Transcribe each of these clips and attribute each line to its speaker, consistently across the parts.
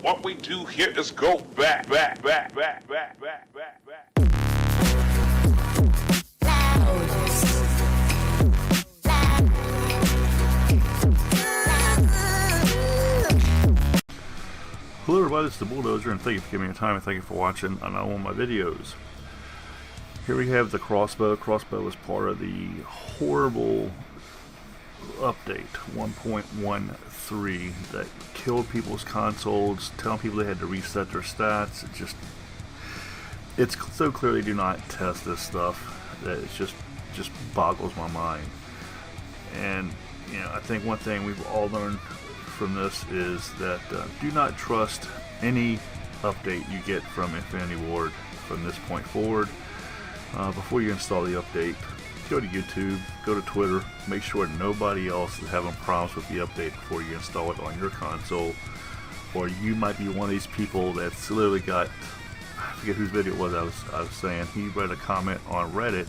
Speaker 1: What we do here is go back.
Speaker 2: Hello everybody, it's the Bulldozer, and thank you for giving me your time, and thank you for watching on all my videos. Here we have the Crossbow. Crossbow is part of the horrible update 1.13 that killed people's consoles, telling people they had to reset their stats. It's so clear they do not test this stuff that it just boggles my mind. And you know, I think one thing we've all learned from this is that do not trust any update you get from Infinity Ward from this point forward. Before you install the update, go to YouTube, go to Twitter, make sure nobody else is having problems with the update before you install it on your console, or you might be one of these people that's literally got, I forget whose video it was I was saying, he read a comment on Reddit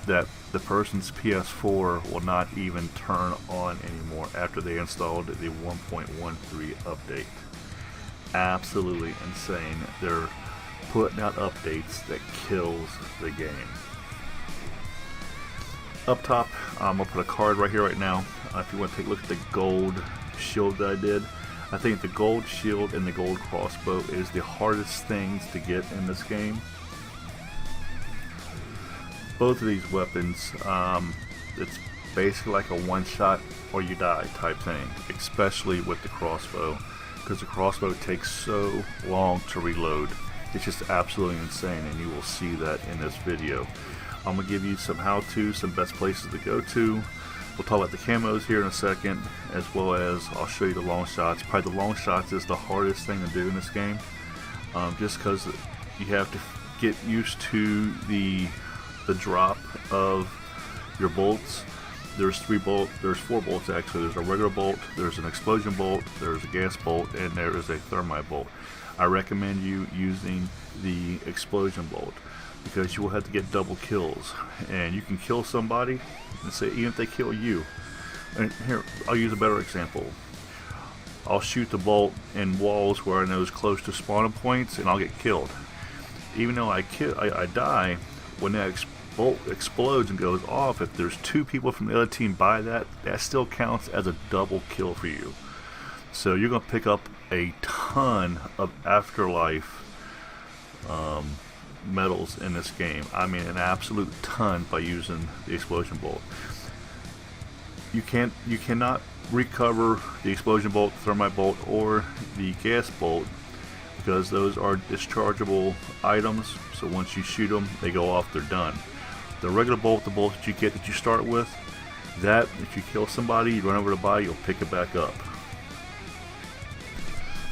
Speaker 2: that the person's PS4 will not even turn on anymore after they installed the 1.13 update. Absolutely insane. They're putting out updates that kills the game. Up top, I'm going to put a card right here right now. If you want to take a look at the gold shield that I did, I think the gold shield and the gold crossbow is the hardest things to get in this game. Both of these weapons, it's basically like a one-shot or you die type thing, especially with the crossbow, because the crossbow takes so long to reload. It's just absolutely insane, and you will see that in this video. I'm going to give you some how-to, some best places to go to. We'll talk about the camos here in a second, as well as I'll show you the long shots. Probably the long shots is the hardest thing to do in this game, just because you have to get used to the drop of your bolts. There's four bolts actually. There's a regular bolt, there's an explosion bolt, there's a gas bolt, and there is a thermite bolt. I recommend you using the explosion bolt because you will have to get double kills, and you can kill somebody and say, even if they kill you, and here I'll use a better example. I'll shoot the bolt in walls where I know is close to spawning points, and I'll get killed. Even though I die, when that bolt explodes and goes off, if there's two people from the other team by that still counts as a double kill for you. So you're going to pick up a ton of afterlife medals in this game. I mean, an absolute ton by using the explosion bolt. You cannot recover the explosion bolt, thermite bolt, or the gas bolt because those are dischargeable items. So once you shoot them, they go off, they're done. The regular bolt, the bolt that you get that you start with, that if you kill somebody, you run over to buy, you'll pick it back up.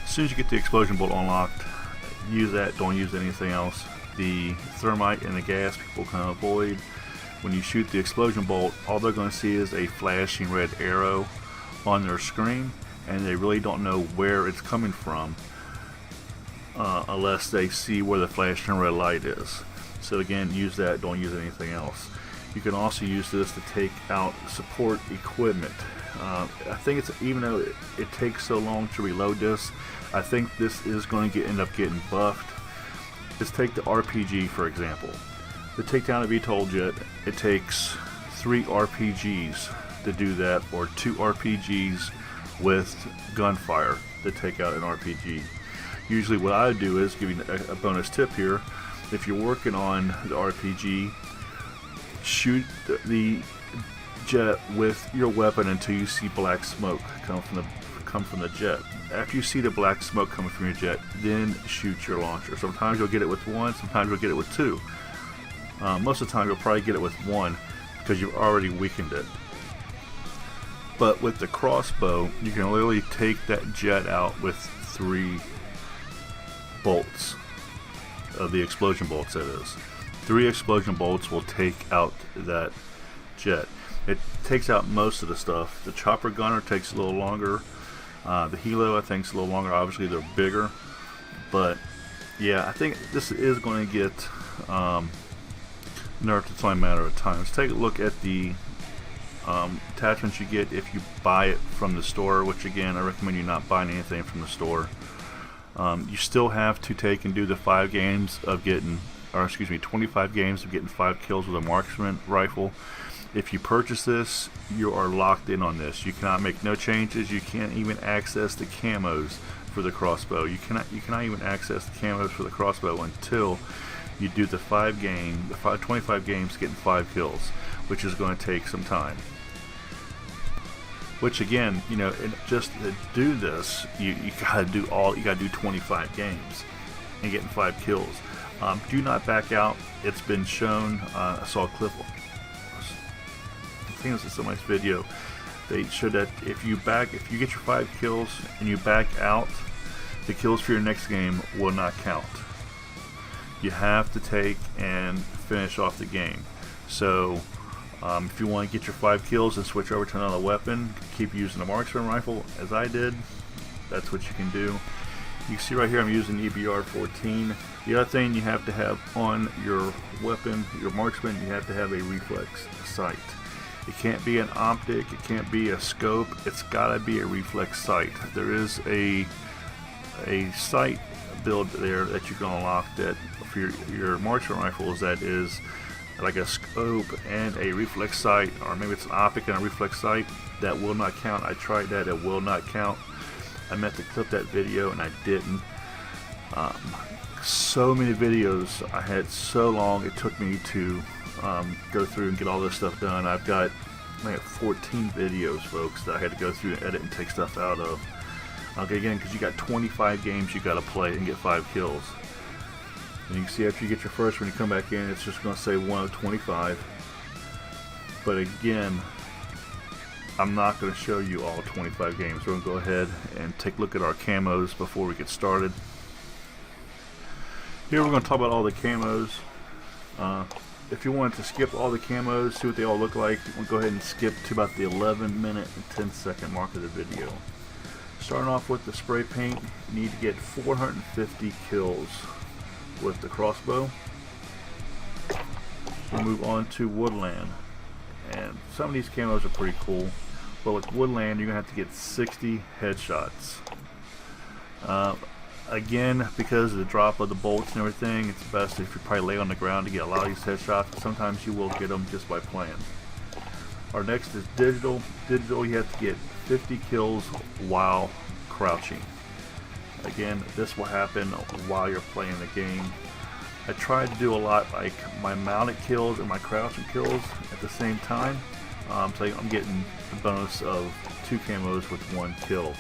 Speaker 2: As soon as you get the explosion bolt unlocked, use that, don't use anything else. The thermite and the gas people can avoid. When you shoot the explosion bolt, all they're going to see is a flashing red arrow on their screen, and they really don't know where it's coming from unless they see where the flashing red light is. So again, use that, don't use anything else. You can also use this to take out support equipment. I think it's, even though it takes so long to reload this, I think this is going to end up getting buffed. Let's take the RPG for example. To take down a VTOL jet, it takes 3 RPGs to do that, or 2 RPGs with gunfire to take out an RPG. Usually what I do is, give you a bonus tip here, if you're working on the RPG, shoot the jet with your weapon until you see black smoke come from the jet. After you see the black smoke coming from your jet, then shoot your launcher. Sometimes you'll get it with 1, sometimes you'll get it with 2. Most of the time you'll probably get it with 1 because you've already weakened it. But with the crossbow, you can literally take that jet out with 3 bolts of the explosion bolts, that is. 3 explosion bolts will take out that jet. It takes out most of the stuff. The chopper gunner takes a little longer. The helo I think is a little longer. Obviously they're bigger, but yeah, I think this is going to get nerfed. It's only a matter of time. Let's take a look at the attachments you get if you buy it from the store, which again I recommend you not buying anything from the store. You still have to take and do the 5 games of getting, or excuse me, 25 games of getting 5 kills with a marksman rifle. If you purchase this, you are locked in on this. You cannot make no changes. You can't even access the camos for the crossbow. You cannot even access the camos for the crossbow until you do the 25 games getting 5 kills, which is going to take some time. Which again, you know, just to do this, you gotta do 25 games and getting 5 kills. Do not back out. It's been shown. I saw a clip. I think it was in somebody's video. They showed that if you get your 5 kills and you back out, the kills for your next game will not count. You have to take and finish off the game. So if you want to get your 5 kills and switch over to another weapon, keep using a marksman rifle as I did, that's what you can do. You can see right here I'm using EBR-14. The other thing you have to have on your weapon, your marksman, you have to have a reflex sight. It can't be an optic, it can't be a scope, it's gotta be a reflex sight. There is a sight build there that you can unlock that for your marksman rifles that is like a scope and a reflex sight, or maybe it's an optic and a reflex sight. That will not count. I tried that, it will not count. I meant to clip that video and I didn't. So many videos I had, so long it took me to go through and get all this stuff done. I've got 14 videos, folks, that I had to go through and edit and take stuff out of. Okay, again, because you got 25 games you got to play and get 5 kills. And you can see after you get your first one, you come back in, it's just going to say 1 of 25. But again, I'm not going to show you all 25 games. We're going to go ahead and take a look at our camos before we get started. Here we're going to talk about all the camos. If you wanted to skip all the camos, see what they all look like, we'll go ahead and skip to about the 11-minute and 10-second mark of the video. Starting off with the spray paint, you need to get 450 kills with the crossbow. We'll move on to woodland, and some of these camos are pretty cool, but with woodland you're gonna have to get 60 headshots. Again, because of the drop of the bolts and everything, it's best if you probably lay on the ground to get a lot of these headshots, but sometimes you will get them just by playing. Our next is digital. Digital, you have to get 50 kills while crouching. Again, this will happen while you're playing the game. I tried to do a lot like my mounted kills and my crouching kills at the same time. So I'm getting the bonus of 2 camos with 1 kill.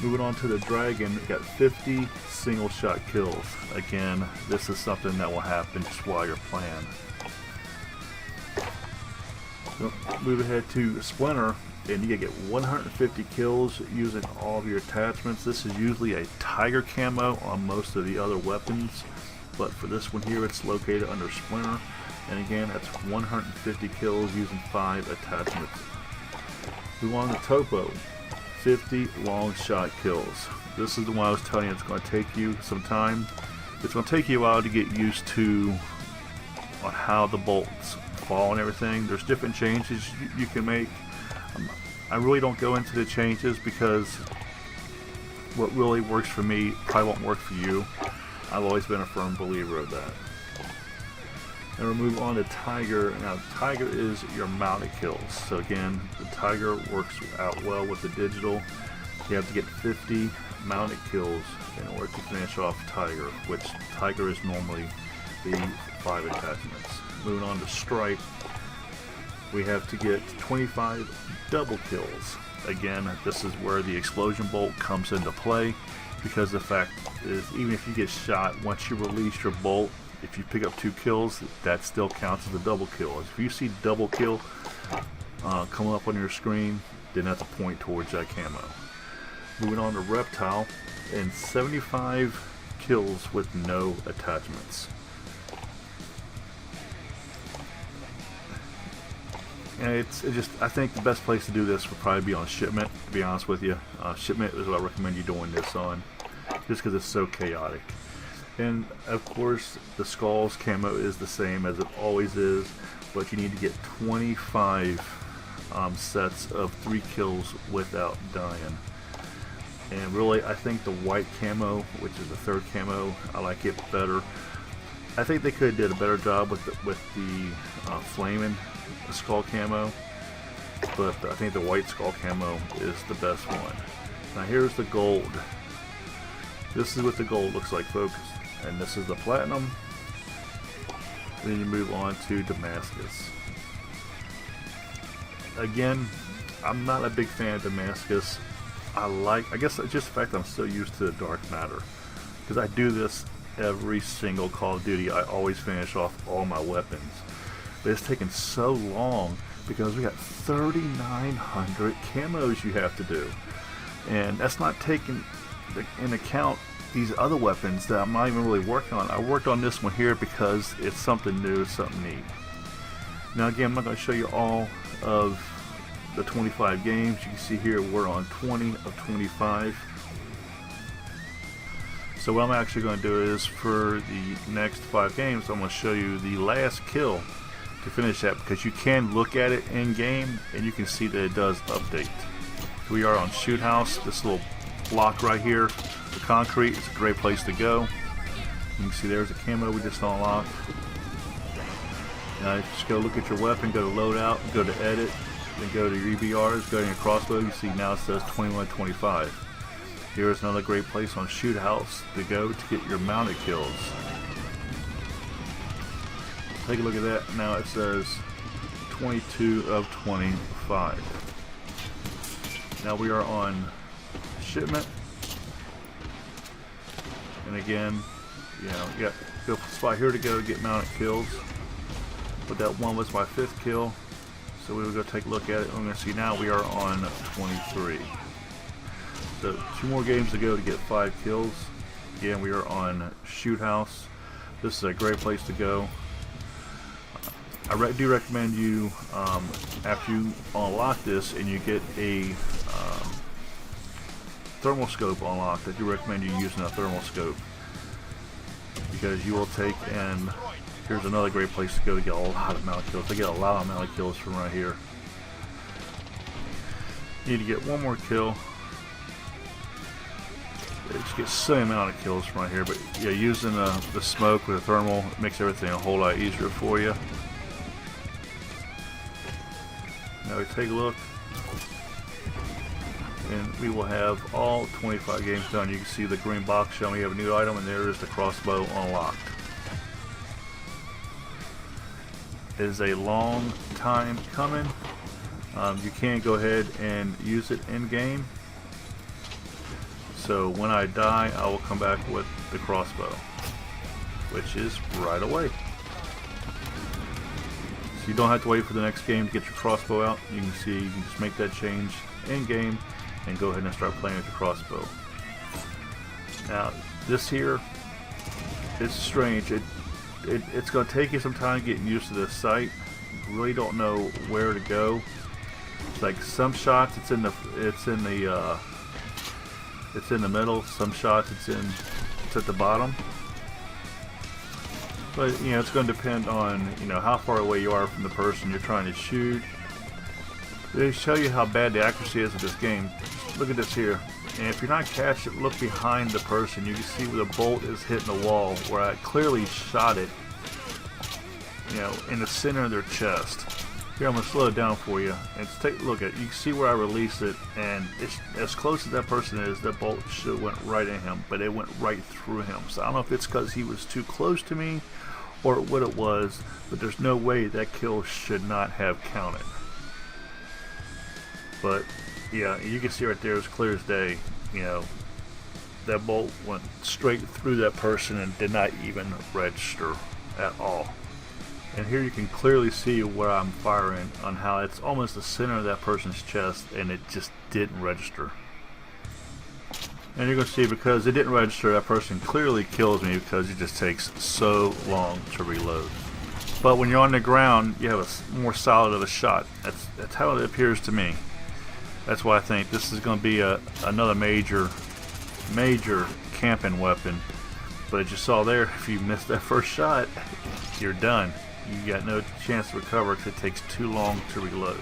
Speaker 2: Moving on to the dragon, we got 50 single shot kills. Again, this is something that will happen just while you're playing. Move ahead to Splinter, and you get 150 kills using all of your attachments. This is usually a tiger camo on most of the other weapons, but for this one here it's located under Splinter, and again that's 150 kills using 5 attachments. Move on to Topo, 50 long shot kills. This is the one I was telling you, it's going to take you some time. It's going to take you a while to get used to on how the bolts fall and everything. There's different changes you can make. I really don't go into the changes because what really works for me probably won't work for you. I've always been a firm believer of that. And we'll move on to Tiger. Now Tiger is your mounted kills. So again, the Tiger works out well with the digital. You have to get 50 mounted kills in order to finish off Tiger, which Tiger is normally the 5 attachments. Moving on to Stripe, we have to get 25 double kills. Again, this is where the explosion bolt comes into play, because the fact is, even if you get shot, once you release your bolt, if you pick up 2 kills, that still counts as a double kill. If you see double kill coming up on your screen, then that's a point towards that camo. Moving on to Reptile, and 75 kills with no attachments. And it's just, I think the best place to do this would probably be on Shipment, to be honest with you. Shipment is what I recommend you doing this on, just because it's so chaotic. And of course, the Skulls camo is the same as it always is, but you need to get 25 sets of 3 kills without dying. And really, I think the white camo, which is the third camo, I like it better. I think they could have did a better job with the flaming skull camo, but I think the white skull camo is the best one. Now here's the gold. This is what the gold looks like, folks. And this is the platinum. Then you move on to Damascus. Again, I'm not a big fan of Damascus. I guess it's just the fact that I'm so used to the dark matter, because I do this every single Call of Duty. I always finish off all my weapons, but it's taken so long because we got 3,900 camos you have to do, and that's not taking in account these other weapons that I'm not even really working on. I worked on this one here because it's something new, something neat. Now again, I'm not going to show you all of the 25 games. You can see here we're on 20 of 25. So what I'm actually going to do is, for the next 5 games, I'm going to show you the last kill to finish that, because you can look at it in game and you can see that it does update. We are on Shoot House. This little block right here, the concrete, is a great place to go. You can see there's a camo we just unlocked. Now just go look at your weapon, go to loadout, go to edit, then go to your EBRs, go to your crossbow. You see now it says 2125. Here's another great place on Shoot House to go to get your mounted kills. Take a look at that. Now it says 22 of 25. Now we are on Shipment. And again, you know, you got a good spot here to go to get mounted kills. But that one was my 5th kill. So we will go take a look at it. I'm going to see now we are on 23. So 2 more games to go to get 5 kills. Again, we are on Shoot House. This is a great place to go. I do recommend you, after you unlock this and you get a thermal scope unlocked, I do recommend you using a thermal scope, because you will take, and here's another great place to go to get a lot of mounted kills. I get a lot of mounted kills from right here. You need to get 1 more kill. Just get so many mounted kills from right here, but yeah, using the smoke with the thermal makes everything a whole lot easier for you. Now we take a look, and we will have all 25 games done. You can see the green box showing we have a new item, and there is the crossbow unlocked. It is a long time coming. You can go ahead and use it in game. So when I die, I will come back with the crossbow, which is right away. So you don't have to wait for the next game to get your crossbow out. You can see, you can just make that change in game and go ahead and start playing with your crossbow. Now this here, it's strange. It's going to take you some time getting used to this sight. You really don't know where to go. It's like some shots it's in the middle. Some shots it's at the bottom. But you know, it's going to depend on, you know, how far away you are from the person you're trying to shoot. They show you how bad the accuracy is of this game. Look at this here. And if you're not catching, look behind the person. You can see where the bolt is hitting the wall, where I clearly shot it, you know, in the center of their chest. Here, I'm going to slow it down for you. And take a look at it. You can see where I released it, and it's, as close as that person is, that bolt should have went right in him, but it went right through him. So I don't know if it's because he was too close to me or what it was, but there's no way that kill should not have counted. But yeah, you can see right there, as clear as day, you know, that bolt went straight through that person and did not even register at all. And here you can clearly see where I'm firing, on how it's almost the center of that person's chest, and it just didn't register. And you're going to see, because it didn't register, that person clearly kills me because it just takes so long to reload. But when you're on the ground, you have a more solid of a shot. That's how it appears to me. That's why I think this is going to be another major camping weapon. But as you saw there, if you missed that first shot, you're done. You got no chance to recover because it takes too long to reload.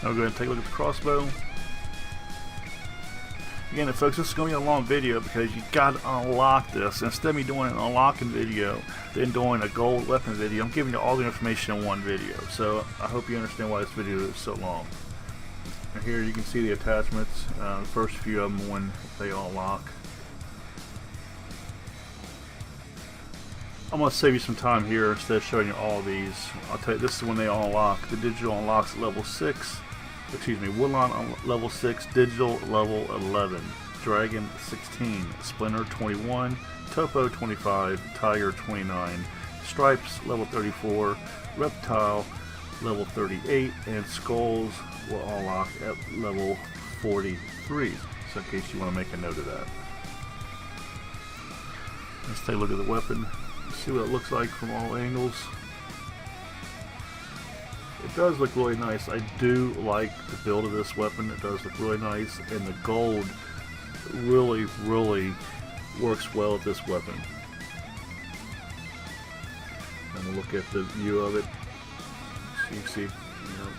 Speaker 2: Now we're going to take a look at the crossbow. Again, folks, this is going to be a long video because you got to unlock this. Instead of me doing an unlocking video, then doing a gold weapon video, I'm giving you all the information in one video. So I hope you understand why this video is so long. And here you can see the attachments, the first few of them when they unlock. I'm going to save you some time here instead of showing you all of these. I'll tell you, this is when they unlock. The digital unlocks at level 6. Excuse me, Woodlawn on level 6, Digital level 11, Dragon 16, Splinter 21, Topo 25, Tiger 29, Stripes level 34, Reptile level 38, and Skulls will unlock at level 43. So in case you want to make a note of that. Let's take a look at the weapon, see what it looks like from all angles. It does look really nice. I do like the build of this weapon. It does look really nice, and the gold really works well with this weapon. And we'll look at the view of it. So you can see,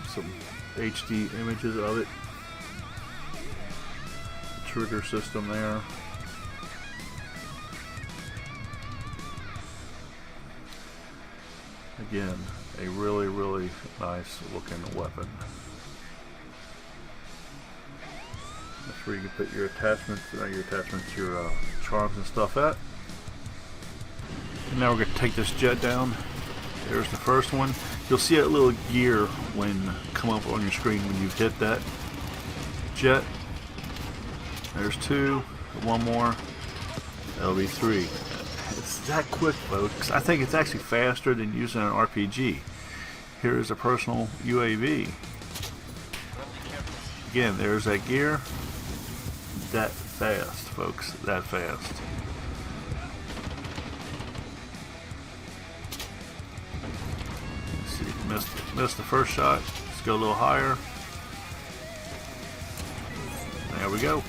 Speaker 2: some HD images of it. The trigger system there. Again, a really nice looking weapon. That's where you can put your attachments, your charms and stuff at. And now we're going to take this jet down. There's the first one. You'll see a little gear when come up on your screen when you hit that jet. There's 2, one more. That'll be 3. It's that quick, folks. I think it's actually faster than using an RPG. Here is a personal UAV. Again, there's that gear. That fast, folks. That fast. Let's see, missed the first shot. Let's go a little higher. There we go.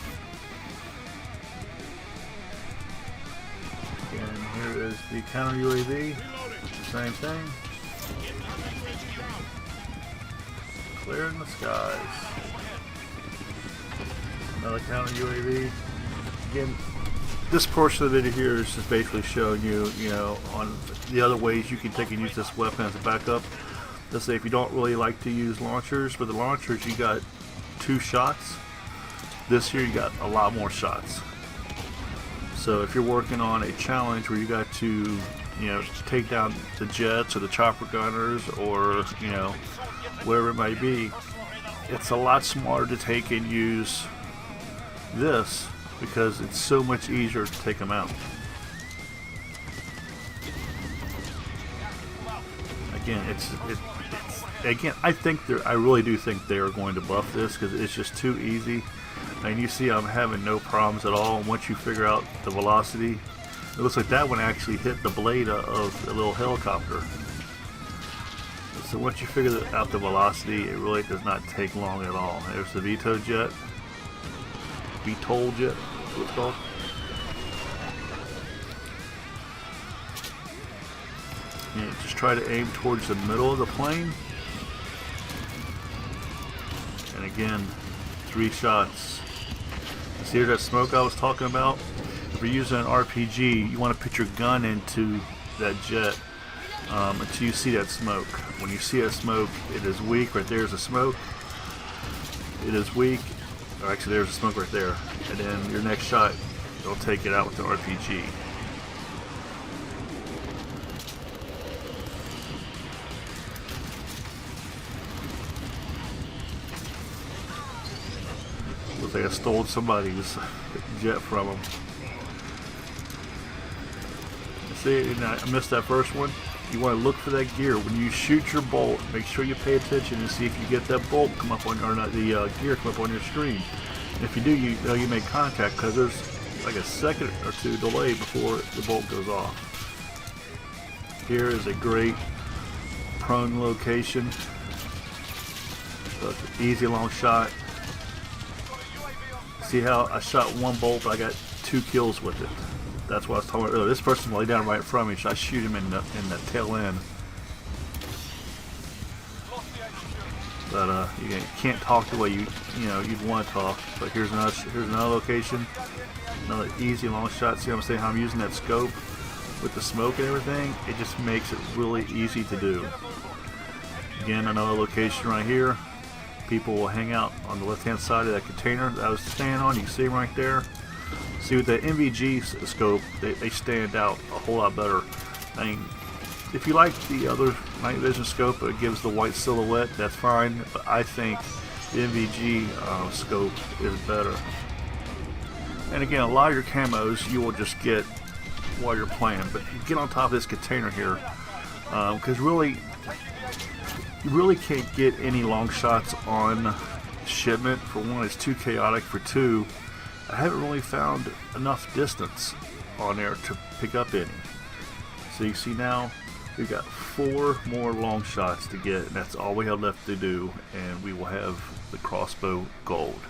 Speaker 2: And here is the counter UAV. Same thing. Clear in the skies. Another counter UAV. Again, this portion of the video here is just basically showing you, on the other ways you can take and use this weapon as a backup. Let's say if you don't really like to use launchers, with the launchers you got 2 shots. This here you got a lot more shots. So if you're working on a challenge where you got to, take down the jets or the chopper gunners or, whatever it might be, it's a lot smarter to take and use this because it's so much easier to take them out. Again, I really do think they are going to buff this because it's just too easy. And you see I'm having no problems at all. And once you figure out the velocity, it looks like that one actually hit the blade of a little helicopter. So once you figure out the velocity, it really does not take long at all. There's the VTOL jet. VTOL jet, that's what it's called. And just try to aim towards the middle of the plane. And again, 3 shots. See that smoke I was talking about? If you're using an RPG, you want to put your gun into that jet until you see that smoke. When you see that smoke, it is weak. Right there's a smoke. It is weak. Or actually, there's a smoke right there. And then your next shot, it'll take it out with the RPG. Looks like I stole somebody's jet from them. See, I missed that first one. You want to look for that gear. When you shoot your bolt, make sure you pay attention and see if you get that bolt come up on, or not, the gear come up on your screen. And if you do, you know you make contact because there's like a second or 2 delay before the bolt goes off. Here is a great prone location. So it's an easy long shot. See how I shot 1 bolt, but I got 2 kills with it. That's what I was talking about earlier. This person lay down right in front of me, so I shoot him in the tail end. that you can't talk the way you'd want to talk. But here's another location, another easy long shot. See what I'm saying? How I'm using that scope with the smoke and everything. It just makes it really easy to do. Again, another location right here. People will hang out on the left-hand side of that container that I was standing on. You can see them right there. See, with the MVG scope, they stand out a whole lot better. I mean, if you like the other night vision scope, it gives the white silhouette, that's fine. But I think the MVG scope is better. And again, a lot of your camos you will just get while you're playing. But you get on top of this container here, because really, you really can't get any long shots on shipment. For one, it's too chaotic. For two, I haven't really found enough distance on there to pick up any. So you see now, we've got 4 more long shots to get, and that's all we have left to do, and we will have the Crossbow gold.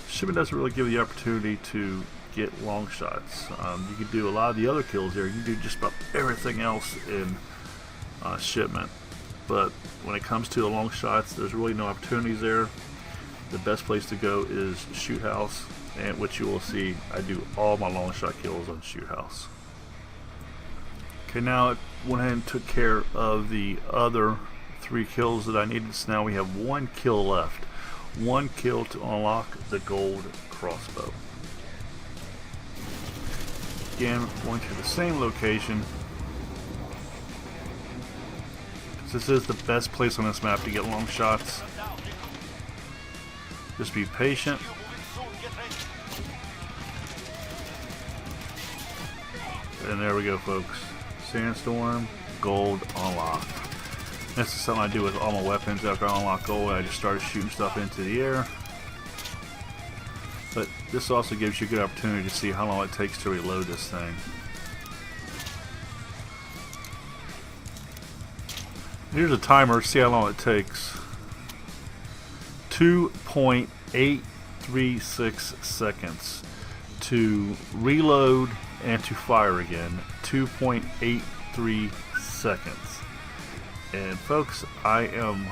Speaker 2: Shipment doesn't really give you the opportunity to get long shots. You can do a lot of the other kills there. You can do just about everything else in shipment. But when it comes to the long shots, there's really no opportunities there. The best place to go is Shoot House, and which you will see I do all my long shot kills on Shoot House. Okay, now it went ahead and took care of the other 3 kills that I needed. So now we have 1 kill left. 1 kill to unlock the gold crossbow. Again, going to the same location. This is the best place on this map to get long shots. Just be patient. And there we go, folks. Sandstorm, gold unlocked. This is something I do with all my weapons. After I unlock gold, I just started shooting stuff into the air. But this also gives you a good opportunity to see how long it takes to reload this thing. Here's a timer, see how long it takes. 2.836 seconds to reload and to fire again. 2.83 seconds. And folks, I am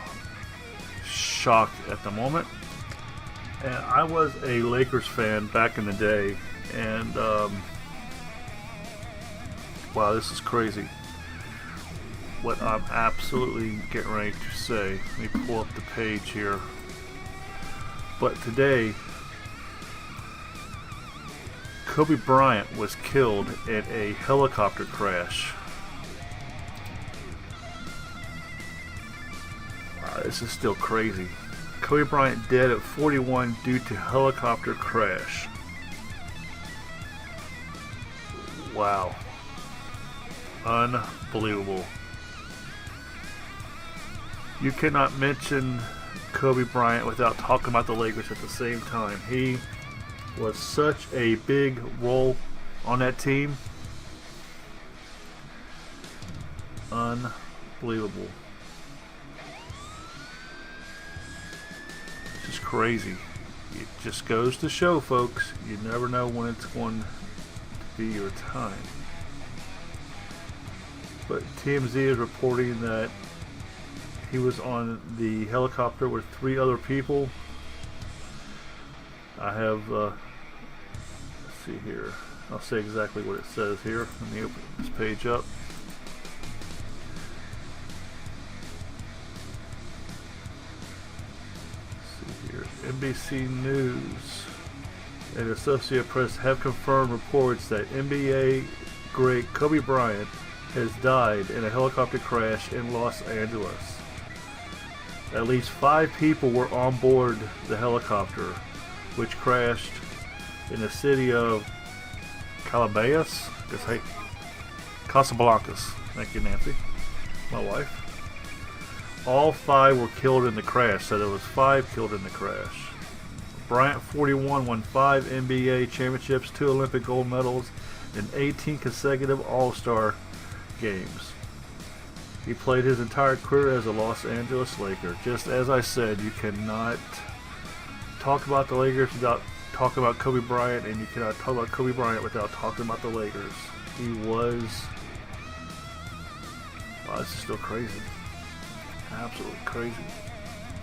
Speaker 2: shocked at the moment. And I was a Lakers fan back in the day, and wow, this is crazy what I'm absolutely getting ready to say. Let me pull up the page here. But today, Kobe Bryant was killed in a helicopter crash. Wow, this is still crazy. Kobe Bryant dead at 41 due to helicopter crash. Wow. Unbelievable. You cannot mention Kobe Bryant without talking about the Lakers at the same time. He was such a big role on that team. Unbelievable. It's just crazy. It just goes to show, folks, you never know when it's going to be your time. But TMZ is reporting that he was on the helicopter with 3 other people. I have, let's see here. I'll say exactly what it says here. Let me open this page up. Let's see here. NBC News and Associated Press have confirmed reports that NBA great Kobe Bryant has died in a helicopter crash in Los Angeles. At least 5 people were on board the helicopter, which crashed in the city of Casablancas. Thank you, Nancy, my wife. All 5 were killed in the crash, so there was 5 killed in the crash. Bryant, 41, won 5 NBA championships, 2 Olympic gold medals, and 18 consecutive All-Star games. He played his entire career as a Los Angeles Laker. Just as I said, you cannot talk about the Lakers without talking about Kobe Bryant, and you cannot talk about Kobe Bryant without talking about the Lakers. He was... wow, this is still crazy. Absolutely crazy.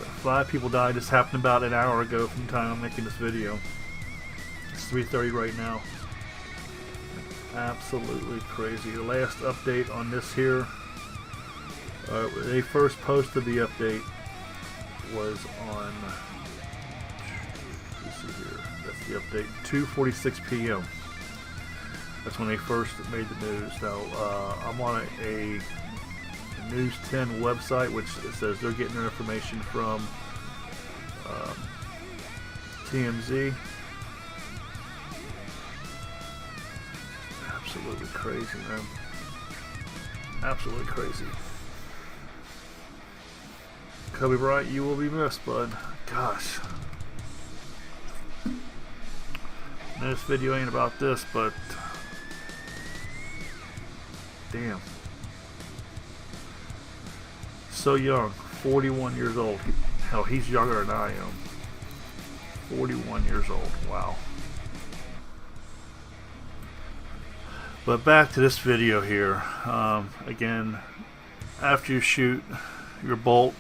Speaker 2: 5 people died. This happened about an hour ago from the time I'm making this video. It's 3:30 right now. Absolutely crazy. The last update on this here, they first posted the update was on, let's see here, that's the update, 2:46 p.m. That's when they first made the news. Now, I'm on a News 10 website, which it says they're getting their information from TMZ. Absolutely crazy, man. Absolutely crazy. Kobe Bryant, you will be missed, bud. Gosh. This video ain't about this, but damn. So young, 41 years old. Hell, he's younger than I am. 41 years old, wow. But back to this video here. Again, after you shoot your bolt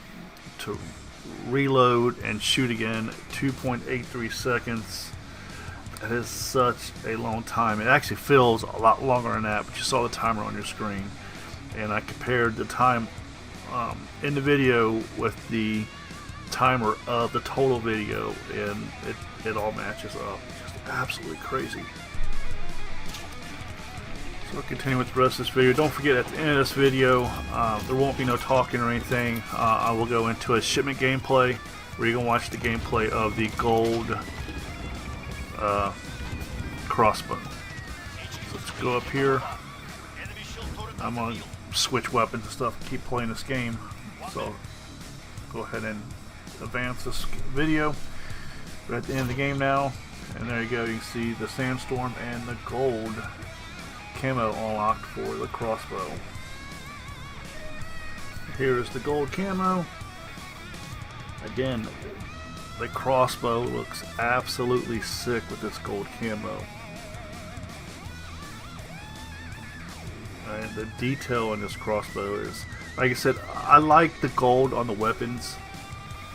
Speaker 2: to reload and shoot again, 2.83 seconds. That is such a long time. It actually feels a lot longer than that, but you saw the timer on your screen. And I compared the time in the video with the timer of the total video, and it all matches up. Just absolutely crazy. So we'll continue with the rest of this video. Don't forget, at the end of this video, there won't be no talking or anything. I will go into a shipment gameplay where you can watch the gameplay of the gold crossbow. So let's go up here. I'm going to switch weapons and stuff, keep playing this game. So go ahead and advance this video. We're at the end of the game now, and there you go. You can see the sandstorm and the gold camo unlocked for the crossbow. Here is the gold camo. Again, the crossbow looks absolutely sick with this gold camo. And the detail on this crossbow is, like I said, I like the gold on the weapons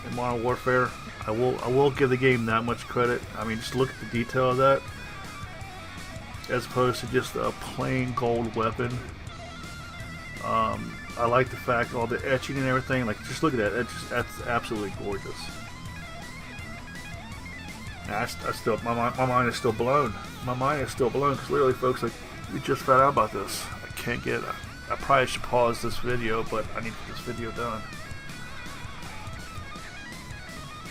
Speaker 2: in Modern Warfare. I will give the game that much credit. I mean, just look at the detail of that, as opposed to just a plain gold weapon. I like the fact all the etching and everything. Like, just look at that. That's absolutely gorgeous. I still, my mind is still blown. My mind is still blown because literally, folks, like, we just found out about this. Can't get. I probably should pause this video, but I need to get this video done.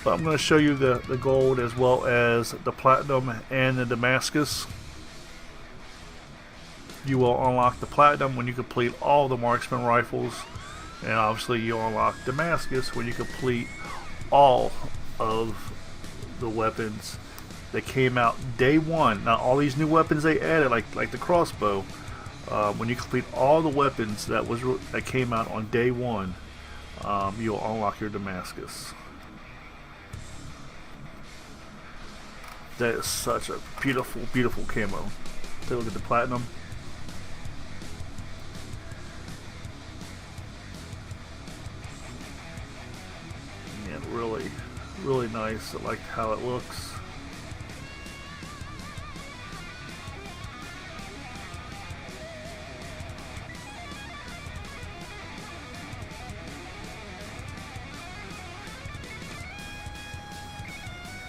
Speaker 2: But I'm going to show you the gold as well as the platinum and the Damascus. You will unlock the platinum when you complete all the marksman rifles, and obviously you'll unlock Damascus when you complete all of the weapons that came out day one. Now, all these new weapons they added, like the crossbow. When you complete all the weapons that came out on day one, you'll unlock your Damascus. That is such a beautiful, beautiful camo. Take a look at the platinum. Yeah, really, really nice. I like how it looks.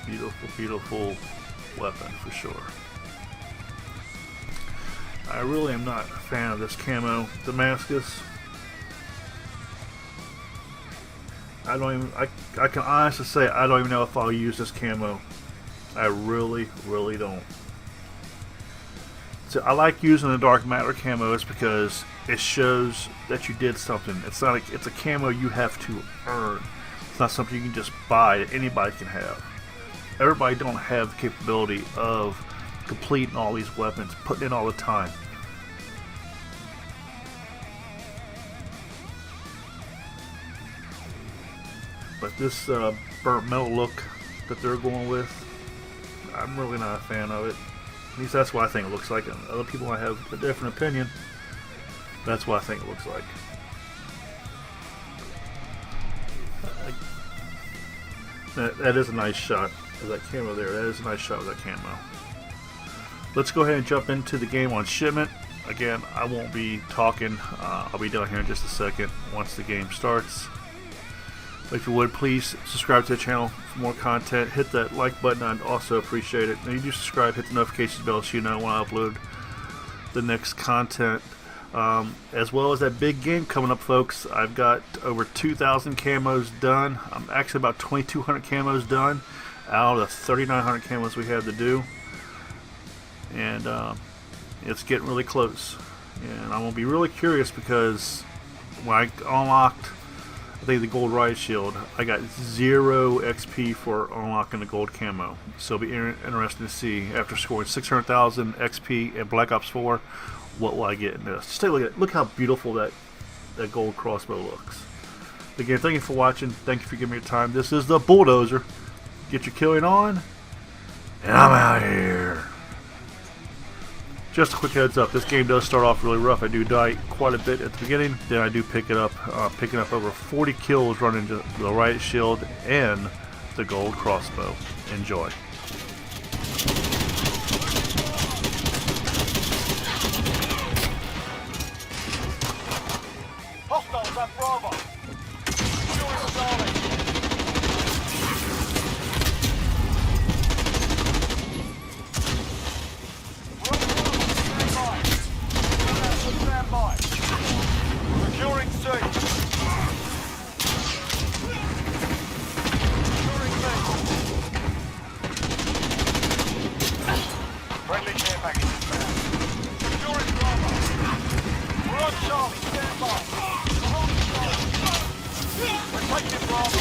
Speaker 2: Beautiful, beautiful weapon for sure. I really am not a fan of this camo Damascus. I can honestly say I don't even know if I'll use this camo. I really, really don't. So I like using the dark matter camos because it shows that you did something. It's not like it's a camo you have to earn. It's not something you can just buy that anybody can have. Everybody don't have the capability of completing all these weapons, putting in all the time. But this burnt metal look that they're going with, I'm really not a fan of it. At least that's what I think it looks like. And other people might have a different opinion. That's what I think it looks like. That is a nice shot. That camo there. That is a nice shot with that camo. Let's go ahead and jump into the game on shipment. Again, I won't be talking. I'll be down here in just a second once the game starts. If you would, please subscribe to the channel for more content. Hit that like button. I'd also appreciate it. Now you do subscribe, hit the notifications bell so you know when I upload the next content. As well as that big game coming up, folks. I've got over 2,000 camos done. I'm actually about 2,200 camos done out of the 3,900 camos we had to do. And it's getting really close. And I'm going to be really curious because when I unlocked, I think, the gold riot shield, I got 0 XP for unlocking the gold camo. So it'll be interesting to see, after scoring 600,000 XP in Black Ops 4, what will I get in this. Just take a look at it. Look how beautiful that gold crossbow looks. Again, thank you for watching. Thank you for giving me your time. This is the Bulldozer. Get your killing on, and I'm out here. Just a quick heads up, this game does start off really rough. I do die quite a bit at the beginning, then I do pick it up, picking up over 40 kills running the riot shield and the gold crossbow. Enjoy.
Speaker 3: Hostiles at Bravo. Securing Charlie. Stand by. Securing C. Securing B. Friendly care package is found. Securing Bravo. We're on Charlie. Stand by. We're on Charlie. We're taking Bravo.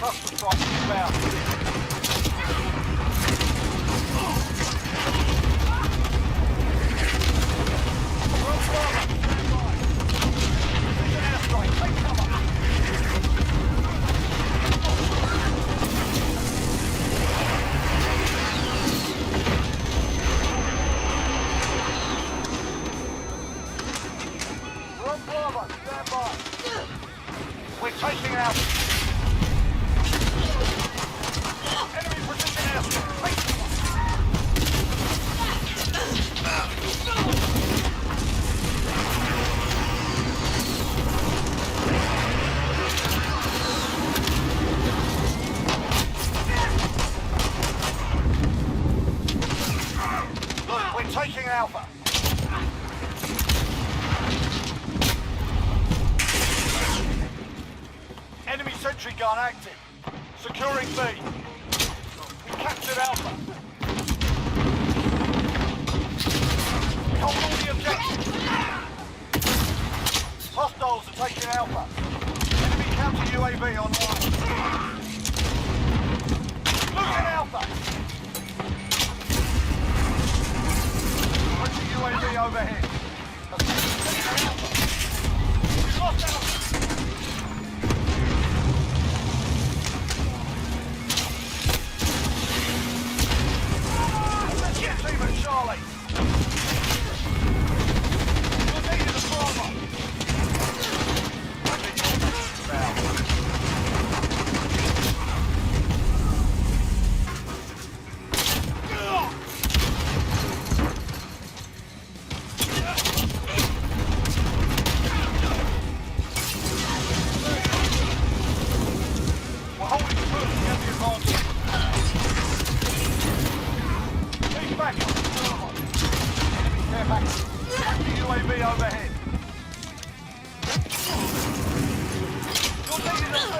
Speaker 3: Cluster strike inbound. We're on Bravo, stand by. We're taking out. Enemy precision airstrike. We're taking Alpha. Enemy sentry gun active. Securing B. We captured Alpha. Hold all the objectives. Hostiles are taking Alpha. Enemy counter UAV online. Losing Alpha. Pushing UAV overhead. We lost Alpha. Team at Charlie. You're needed a farmer. We're holding the first to get the advantage. Take back. Enemy care package. Enemy UAV overhead. You're needed at C.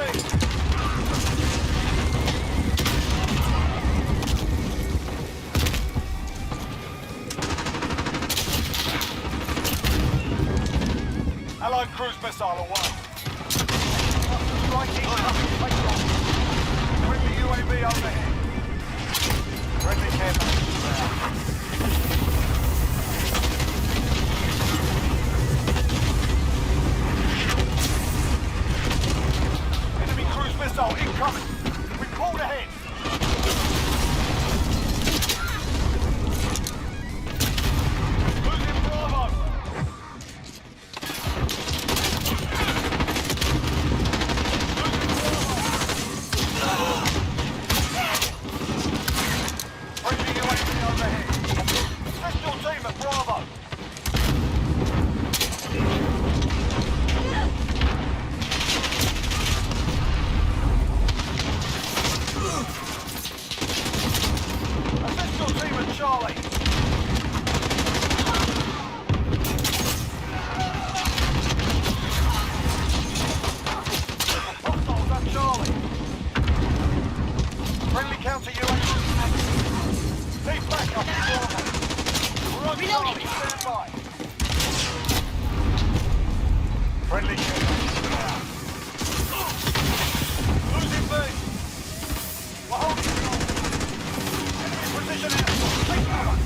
Speaker 3: Allied cruise missile away. Strike incoming. Take off. Friendly UAV overhead. Friendly care package. Enemy cruise missile incoming. We pulled ahead. Friendly care package down. Losing B. We're holding strong. Enemy position out. Take cover.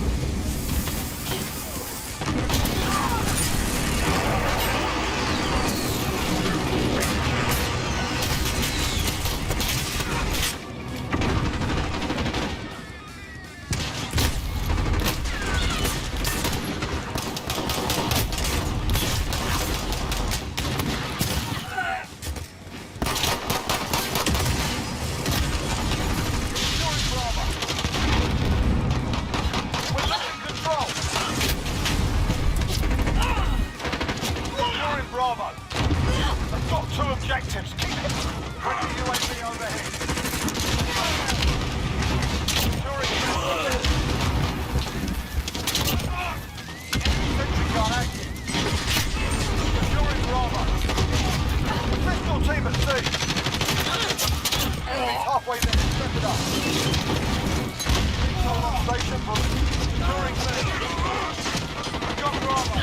Speaker 3: Bravo. They've got 2 objectives. Keep it. Friendly UAV overhead. Securing sentry gun active. Securing Bravo. Pistol team at C. Enemies halfway there. Step it up. Control on station for securing C. We've got Bravo.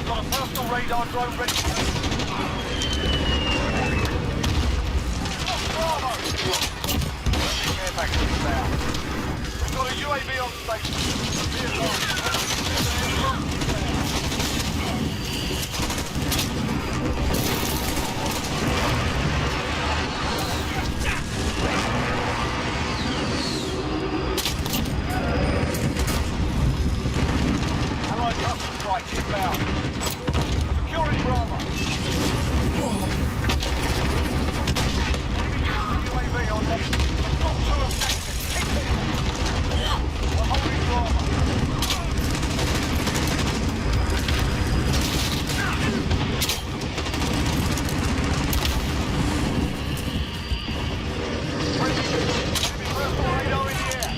Speaker 3: Got a personal radar drone ready. Bravo! Care package is down. We've got a UAV on station. Allied custom strike inbound. Securing Bravo. UAV on deck. I've got 2 objectives. Keep it. We're holding Bravo. Enemy personal radar in the air.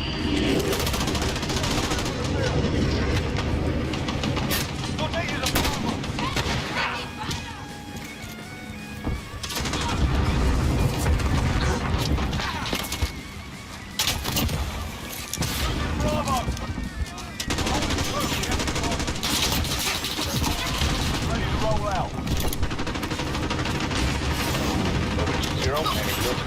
Speaker 3: Your niggas are Bravo. Bravo. Ready to roll out.
Speaker 1: 0, enemy close.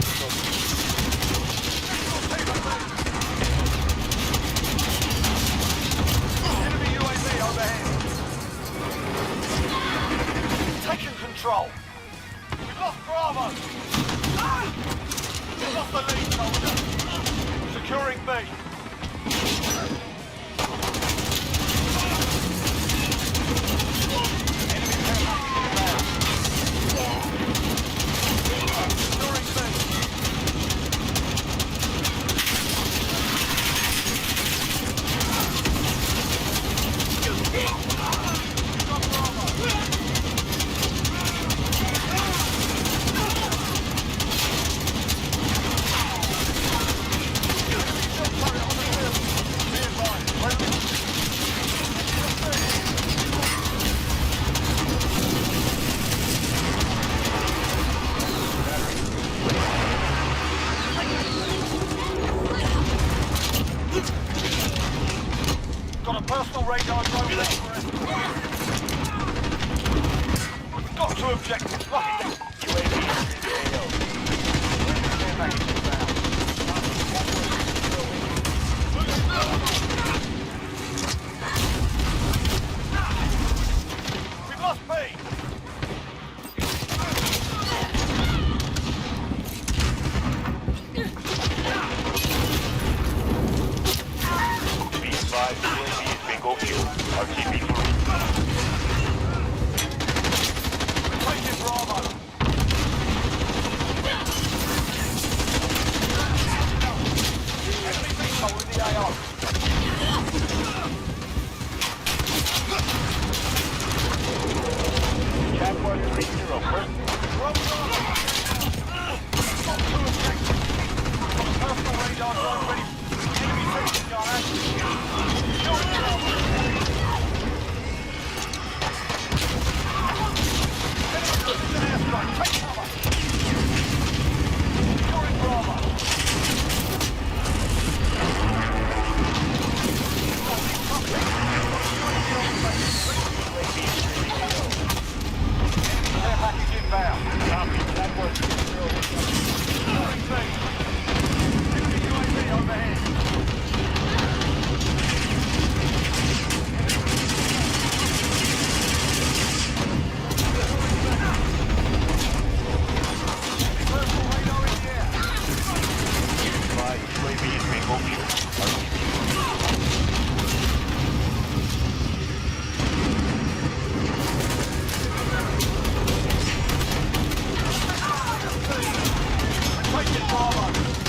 Speaker 3: Enemy UAV overhead. Taking control. We've lost Bravo. We've lost the lead, soldier. Securing B. Enemy care package inbound. Securing B. Got Bravo. Got a personal radar drone ready for us. We've got 2 objectives. Lock it down. UAV in the AO. Care package inbound. We've lost B.
Speaker 1: Be advised, UAV is bingo fuel. RTB for
Speaker 3: We're taking Bravo. Bravo.